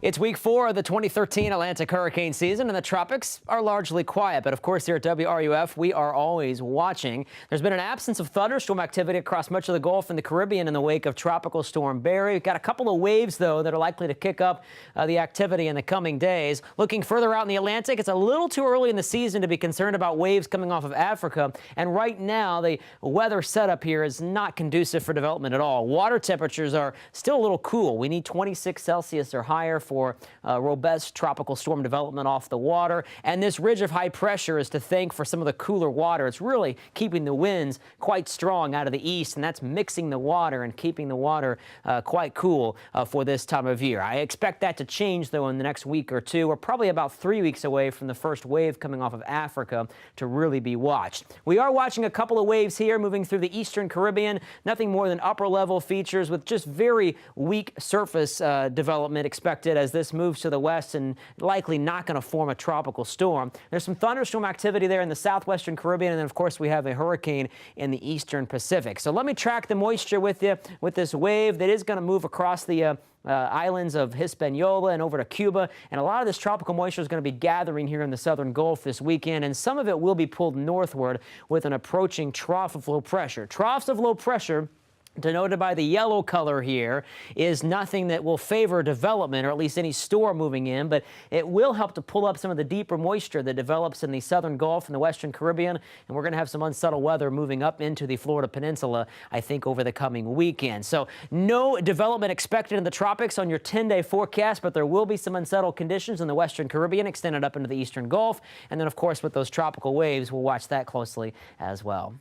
It's week 4 of the 2013 Atlantic hurricane season, and the tropics are largely quiet. But of course, here at WRUF, we are always watching. There's been an absence of thunderstorm activity across much of the Gulf and the Caribbean in the wake of Tropical Storm Barry. We've got a couple of waves, though, that are likely to kick up the activity in the coming days. Looking further out in the Atlantic, it's a little too early in the season to be concerned about waves coming off of Africa. And right now, the weather setup here is not conducive for development at all. Water temperatures are still a little cool. We need 26 Celsius or higher for robust tropical storm development off the water. And this ridge of high pressure is to thank for some of the cooler water. It's really keeping the winds quite strong out of the east, and that's mixing the water and keeping the water quite cool for this time of year. I expect that to change, though, in the next week or two. We're probably about 3 weeks away from the first wave coming off of Africa to really be watched. We are watching a couple of waves here moving through the eastern Caribbean. Nothing more than upper-level features with just very weak surface development expected as this moves to the west and likely not going to form a tropical storm. There's some thunderstorm activity there in the southwestern Caribbean, and then, of course, we have a hurricane in the eastern Pacific. So let me track the moisture with you with this wave that is going to move across the islands of Hispaniola and over to Cuba. And a lot of this tropical moisture is going to be gathering here in the southern Gulf this weekend, and some of it will be pulled northward with an approaching trough of low pressure. Troughs of low pressure, denoted by the yellow color here, is nothing that will favor development, or at least any storm moving in, but it will help to pull up some of the deeper moisture that develops in the southern Gulf and the western Caribbean, and we're going to have some unsettled weather moving up into the Florida Peninsula, I think, over the coming weekend. So no development expected in the tropics on your 10-day forecast, but there will be some unsettled conditions in the western Caribbean extended up into the eastern Gulf, and then, of course, with those tropical waves, we'll watch that closely as well.